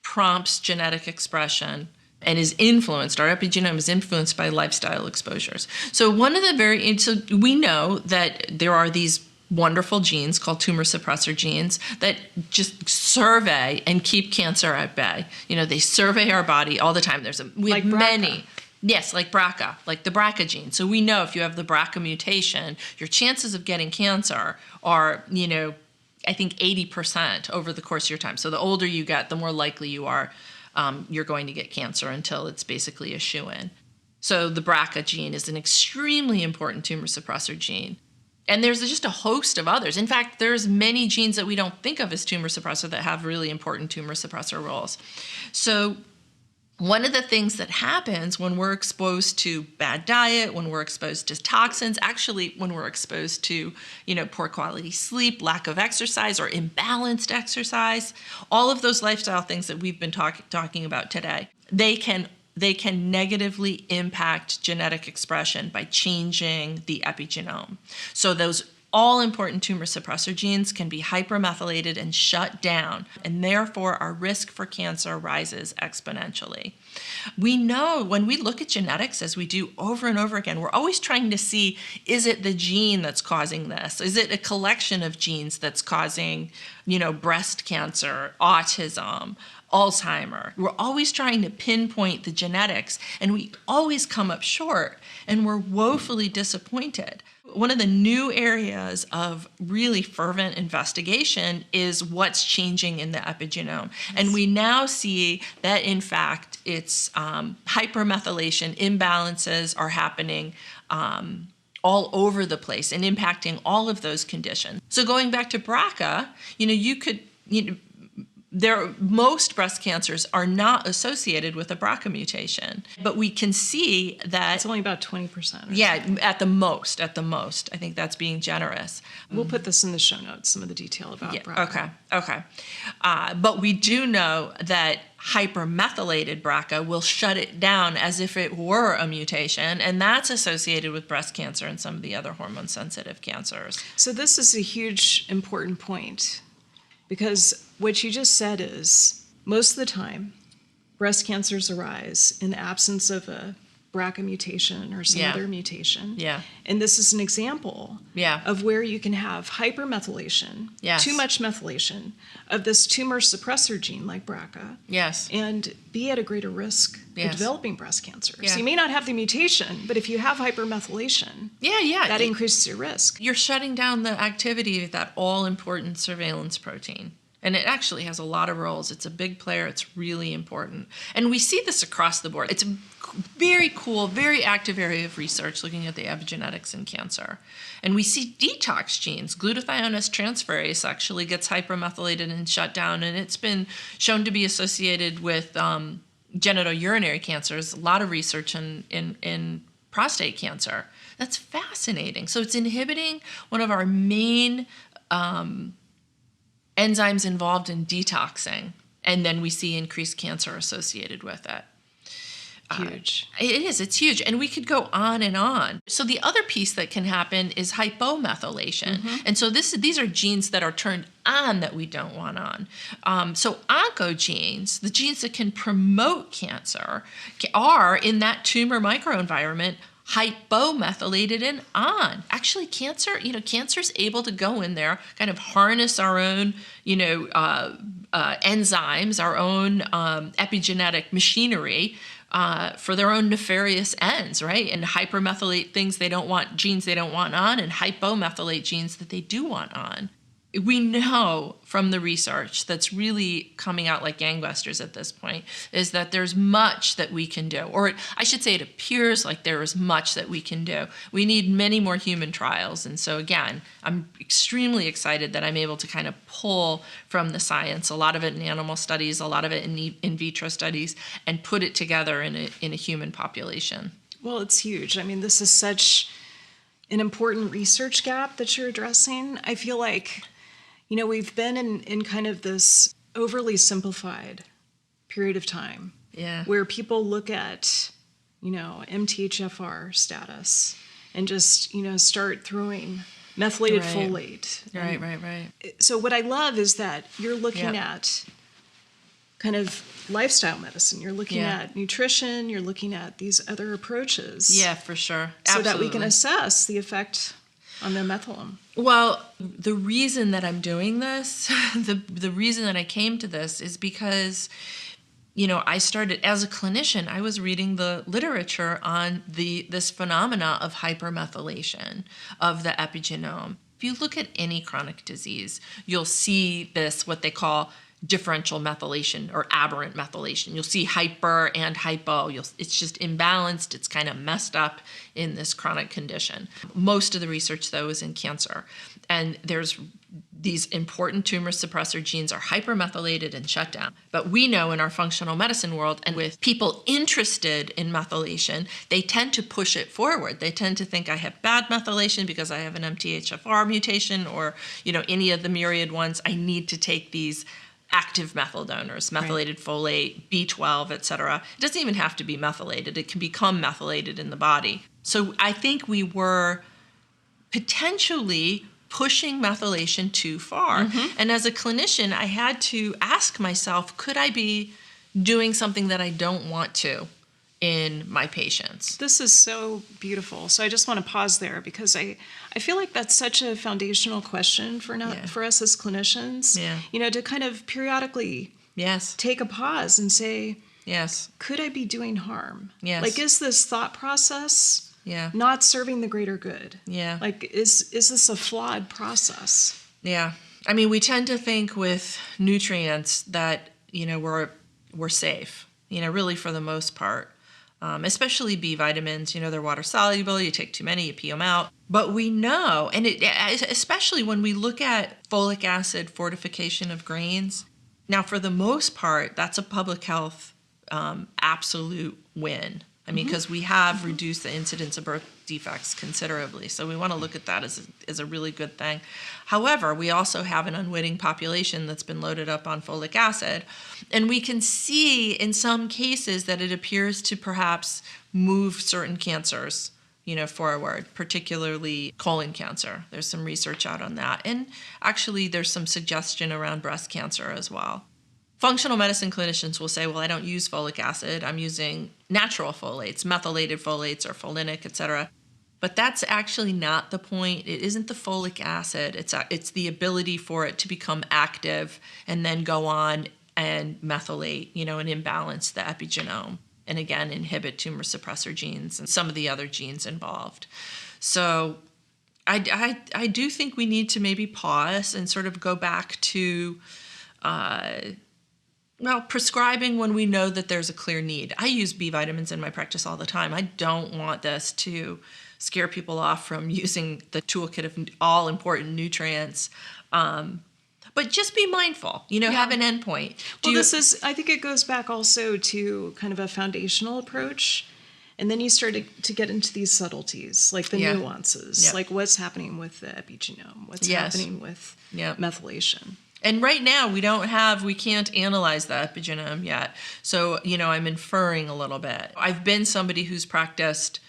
prompts genetic expression and our epigenome is influenced by lifestyle exposures. So so we know that there are these wonderful genes called tumor suppressor genes that just survey and keep cancer at bay. They survey our body all the time. We Like have BRCA. many. Yes, like BRCA, like the BRCA gene. So we know if you have the BRCA mutation, your chances of getting cancer are, I think 80% over the course of your time. So the older you get, the more likely you are you're going to get cancer until it's basically a shoo-in. So the BRCA gene is an extremely important tumor suppressor gene. And there's just a host of others. In fact, there's many genes that we don't think of as tumor suppressor that have really important tumor suppressor roles. So one of the things that happens when we're exposed to bad diet, when we're exposed to toxins, actually when we're exposed to, poor quality sleep, lack of exercise or imbalanced exercise, all of those lifestyle things that we've been talking about today, they can negatively impact genetic expression by changing the epigenome. So those all important tumor suppressor genes can be hypermethylated and shut down, and therefore our risk for cancer rises exponentially. We know when we look at genetics, as we do over and over again, we're always trying to see, is it the gene that's causing this? Is it a collection of genes that's causing, breast cancer, autism, Alzheimer? We're always trying to pinpoint the genetics, and we always come up short, and we're woefully disappointed. One of the new areas of really fervent investigation is what's changing in the epigenome. Yes. And we now see that, in fact, it's hypermethylation imbalances are happening all over the place and impacting all of those conditions. So going back to BRCA, most breast cancers are not associated with a BRCA mutation, but we can see that It's only about 20%. at the most. I think that's being generous. We'll put this in the show notes, some of the detail about BRCA. Okay. But we do know that hypermethylated BRCA will shut it down as if it were a mutation, and that's associated with breast cancer and some of the other hormone-sensitive cancers. So this is a huge, important point, because what you just said is, most of the time, breast cancers arise in the absence of a BRCA mutation or some other mutation. Yeah. And this is an example of where you can have hypermethylation, too much methylation of this tumor suppressor gene like BRCA. Yes. And be at a greater risk of developing breast cancer. Yeah. So you may not have the mutation, but if you have hypermethylation, that increases your risk. You're shutting down the activity of that all-important surveillance protein. And it actually has a lot of roles. It's a big player. It's really important. And we see this across the board. It's a very cool, very active area of research looking at the epigenetics in cancer. And we see detox genes. Glutathione transferase actually gets hypermethylated and shut down. And it's been shown to be associated with genitourinary cancers. A lot of research in prostate cancer. That's fascinating. So it's inhibiting one of our main enzymes involved in detoxing, and then we see increased cancer associated with it. Huge. It is. It's huge. And we could go on and on. So the other piece that can happen is hypomethylation. And so these are genes that are turned on that we don't want on. So oncogenes, the genes that can promote cancer, are in that tumor microenvironment hypomethylated and on. Actually, cancer's able to go in there, kind of harness our own, enzymes, our own epigenetic machinery for their own nefarious ends, right? And hypermethylate things they don't want, genes they don't want on, and hypomethylate genes that they do want on. We know from the research that's really coming out like gangbusters at this point is that there's much that we can do, or I should say it appears like there is much that we can do. We need many more human trials. And so again, I'm extremely excited that I'm able to kind of pull from the science, a lot of it in animal studies, a lot of it in vitro studies, and put it together in a human population. Well, it's huge. I mean, this is such an important research gap that you're addressing. I feel like we've been in kind of this overly simplified period of time where people look at, MTHFR status and just, start throwing methylated folate. Right. So what I love is that you're looking at kind of lifestyle medicine. You're looking at nutrition. You're looking at these other approaches. Yeah, for sure. So that we can assess the effect on the methylome. Well, the reason that I'm doing this, the reason that I came to this is because, I started as a clinician, I was reading the literature on this phenomena of hypermethylation of the epigenome. If you look at any chronic disease, you'll see this, what they call differential methylation or aberrant methylation. You'll see hyper and hypo. It's just imbalanced. It's kind of messed up in this chronic condition. Most of the research, though, is in cancer. And there's these important tumor suppressor genes are hypermethylated and shut down. But we know in our functional medicine world, and with people interested in methylation, they tend to push it forward. They tend to think I have bad methylation because I have an MTHFR mutation or, any of the myriad ones. I need to take these active methyl donors, methylated folate, B12, etc. It doesn't even have to be methylated. It can become methylated in the body. So I think we were potentially pushing methylation too far. And as a clinician, I had to ask myself, could I be doing something that I don't want to in my patients? This is so beautiful. So I just want to pause there because I feel like that's such a foundational question for us as clinicians. To kind of periodically take a pause and say, could I be doing harm? Like, is this thought process not serving the greater good? Like, is this a flawed process? I mean, we tend to think with nutrients that, we're safe, really for the most part. Especially B vitamins, they're water soluble. You take too many, you pee them out. But we know, and especially when we look at folic acid fortification of grains, now for the most part, that's a public health absolute win. I mean, because we have reduced the incidence of birth defects considerably. So we want to look at that as a really good thing. However, we also have an unwitting population that's been loaded up on folic acid. And we can see in some cases that it appears to perhaps move certain cancers, forward, particularly colon cancer. There's some research out on that. And actually, there's some suggestion around breast cancer as well. Functional medicine clinicians will say, well, I don't use folic acid. I'm using natural folates, methylated folates or folinic, etc. But that's actually not the point. It isn't the folic acid. It's the ability for it to become active and then go on and methylate, and imbalance the epigenome. And again, inhibit tumor suppressor genes and some of the other genes involved. So I do think we need to maybe pause and sort of go back to prescribing when we know that there's a clear need. I use B vitamins in my practice all the time. I don't want this to scare people off from using the toolkit of all important nutrients. But just be mindful, have an endpoint. I think it goes back also to kind of a foundational approach. And then you start to get into these subtleties, like the nuances, like what's happening with the epigenome, what's happening with methylation. And right now we can't analyze the epigenome yet. So, I'm inferring a little bit. I've been somebody who's practiced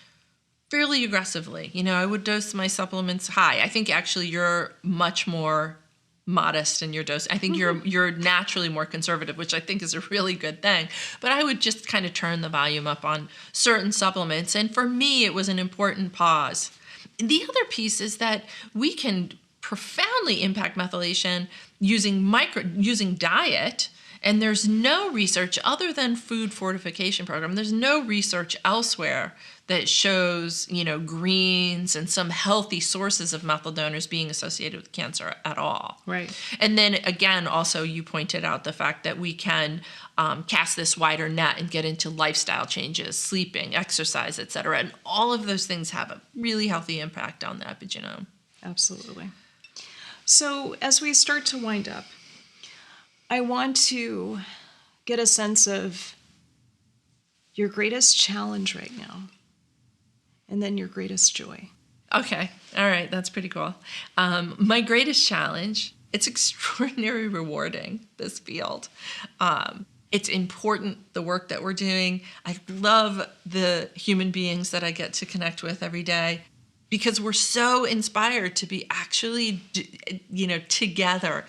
fairly aggressively. I would dose my supplements high. I think actually you're much more modest in your dose. I think you're naturally more conservative, which I think is a really good thing. But I would just kind of turn the volume up on certain supplements. And for me, it was an important pause. The other piece is that we can profoundly impact methylation using diet. And there's no research other than food fortification program. There's no research elsewhere that shows, greens and some healthy sources of methyl donors being associated with cancer at all. Right. And then again, also you pointed out the fact that we can cast this wider net and get into lifestyle changes, sleeping, exercise, et cetera. And all of those things have a really healthy impact on the epigenome. Absolutely. So as we start to wind up, I want to get a sense of your greatest challenge right now, and then your greatest joy. Okay. All right. That's pretty cool. My greatest challenge, it's extraordinarily rewarding, this field. It's important, the work that we're doing. I love the human beings that I get to connect with every day, because we're so inspired to be actually, together,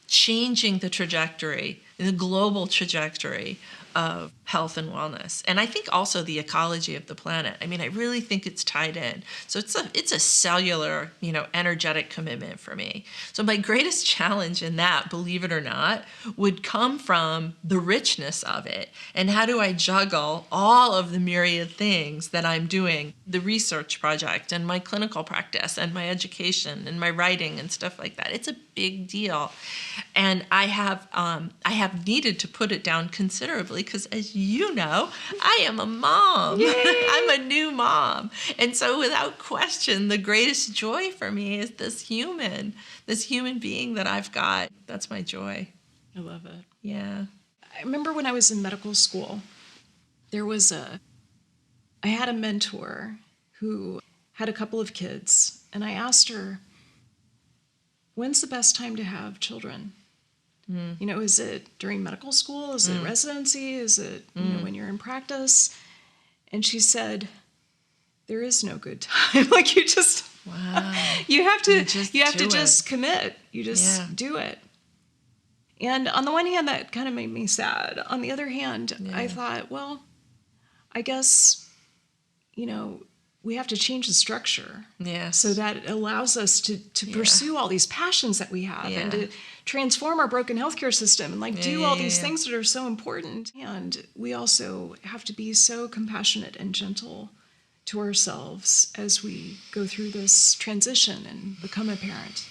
changing the trajectory, the global trajectory of health and wellness. And I think also the ecology of the planet. I mean, I really think it's tied in. So it's a cellular, energetic commitment for me. So my greatest challenge in that, believe it or not, would come from the richness of it. And how do I juggle all of the myriad things that I'm doing, the research project and my clinical practice and my education and my writing and stuff like that. It's a big deal. And I have needed to put it down considerably because, as you know, I am a mom. I'm a new mom. And so without question, the greatest joy for me is this human being that I've got. That's my joy. I love it. Yeah. I remember when I was in medical school, I had a mentor who had a couple of kids, and I asked her, when's the best time to have children? Is it during medical school? Is it residency? Is it when you're in practice? And she said, there is no good time. Like Wow. you have to do just commit. You just do it. And on the one hand, that kind of made me sad. On the other hand, I thought, well, I guess, we have to change the structure. Yes. So that it allows us to pursue all these passions that we have and to transform our broken healthcare system and do all these things that are so important. And we also have to be so compassionate and gentle to ourselves as we go through this transition and become a parent.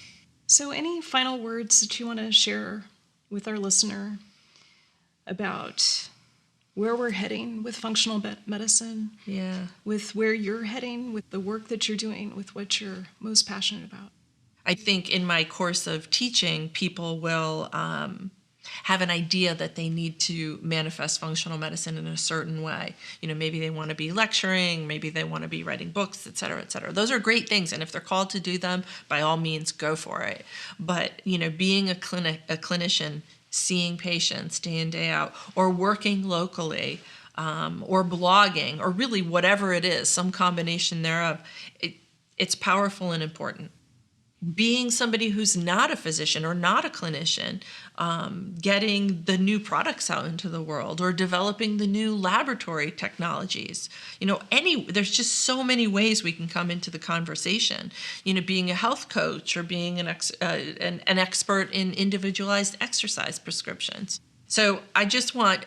So any final words that you want to share with our listener about where we're heading with functional medicine, with where you're heading, with the work that you're doing, with what you're most passionate about? I think in my course of teaching, people will have an idea that they need to manifest functional medicine in a certain way. Maybe they want to be lecturing, maybe they want to be writing books, et cetera, et cetera. Those are great things, and if they're called to do them, by all means, go for it. But, being a clinician, seeing patients day in, day out, or working locally, or blogging, or really whatever it is, some combination thereof, it's powerful and important. Being somebody who's not a physician or not a clinician, getting the new products out into the world or developing the new laboratory technologies. There's just so many ways we can come into the conversation. Being a health coach or being an expert in individualized exercise prescriptions. So I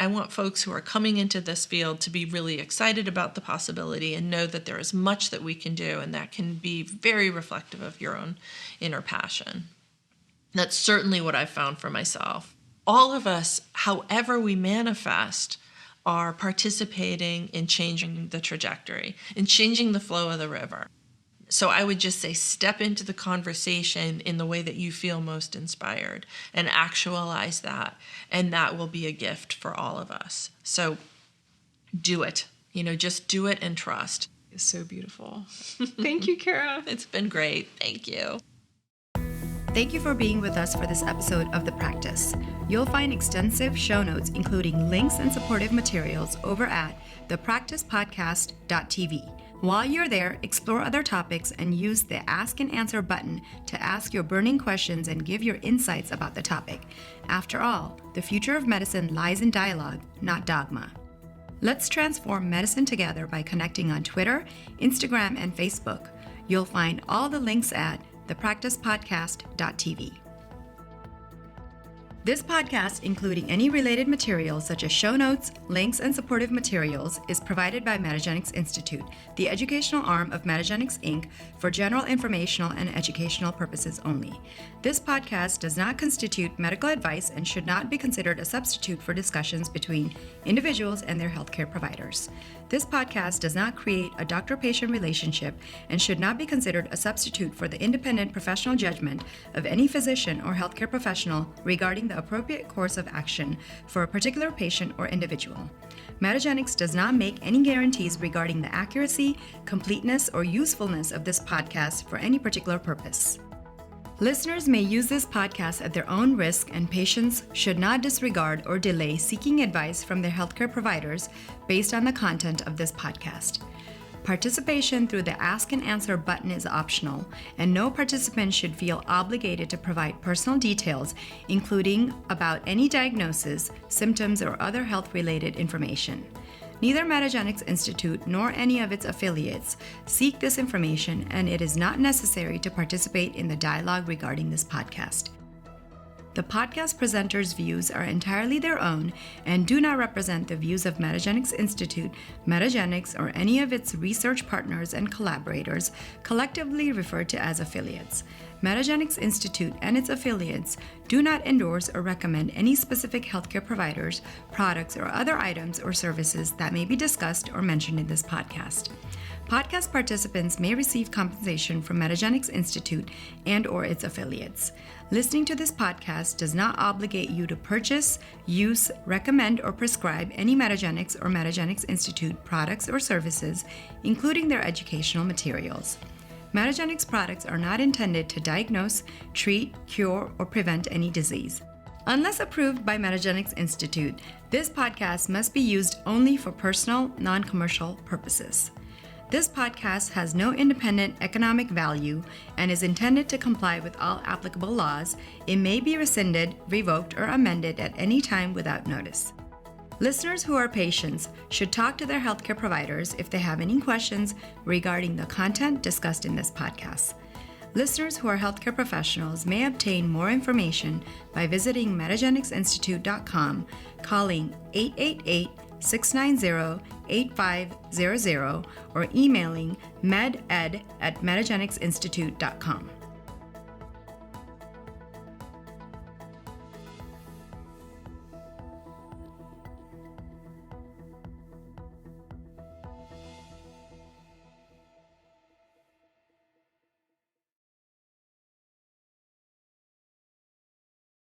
want folks who are coming into this field to be really excited about the possibility and know that there is much that we can do, and that can be very reflective of your own inner passion. That's certainly what I've found for myself. All of us, however we manifest, are participating in changing the trajectory, in changing the flow of the river. So I would just say step into the conversation in the way that you feel most inspired and actualize that. And that will be a gift for all of us. So do it. Just do it and trust. It's so beautiful. Thank you, Kara. It's been great. Thank you. Thank you for being with us for this episode of The Practice. You'll find extensive show notes, including links and supportive materials, over at thepracticepodcast.tv. While you're there, explore other topics and use the Ask and Answer button to ask your burning questions and give your insights about the topic. After all, the future of medicine lies in dialogue, not dogma. Let's transform medicine together by connecting on Twitter, Instagram, and Facebook. You'll find all the links at thepracticepodcast.tv. This podcast, including any related materials such as show notes, links, and supportive materials, is provided by Metagenics Institute, the educational arm of Metagenics, Inc., for general informational and educational purposes only. This podcast does not constitute medical advice and should not be considered a substitute for discussions between individuals and their healthcare providers. This podcast does not create a doctor-patient relationship and should not be considered a substitute for the independent professional judgment of any physician or healthcare professional regarding the appropriate course of action for a particular patient or individual. Metagenics does not make any guarantees regarding the accuracy, completeness, or usefulness of this podcast for any particular purpose. Listeners may use this podcast at their own risk, and patients should not disregard or delay seeking advice from their healthcare providers based on the content of this podcast. Participation through the Ask and Answer button is optional, and no participant should feel obligated to provide personal details, including about any diagnosis, symptoms, or other health-related information. Neither Metagenics Institute nor any of its affiliates seek this information, and it is not necessary to participate in the dialogue regarding this podcast. The podcast presenters' views are entirely their own and do not represent the views of Metagenics Institute, Metagenics, or any of its research partners and collaborators, collectively referred to as affiliates. Metagenics Institute and its affiliates do not endorse or recommend any specific healthcare providers, products, or other items or services that may be discussed or mentioned in this podcast. Podcast participants may receive compensation from Metagenics Institute and/or its affiliates. Listening to this podcast does not obligate you to purchase, use, recommend, or prescribe any Metagenics or Metagenics Institute products or services, including their educational materials. Metagenics products are not intended to diagnose, treat, cure, or prevent any disease. Unless approved by Metagenics Institute, this podcast must be used only for personal, non-commercial purposes. This podcast has no independent economic value and is intended to comply with all applicable laws. It may be rescinded, revoked, or amended at any time without notice. Listeners who are patients should talk to their healthcare providers if they have any questions regarding the content discussed in this podcast. Listeners who are healthcare professionals may obtain more information by visiting metagenicsinstitute.com, calling 888-690-8500, or emailing med@metagenicsinstitute.com.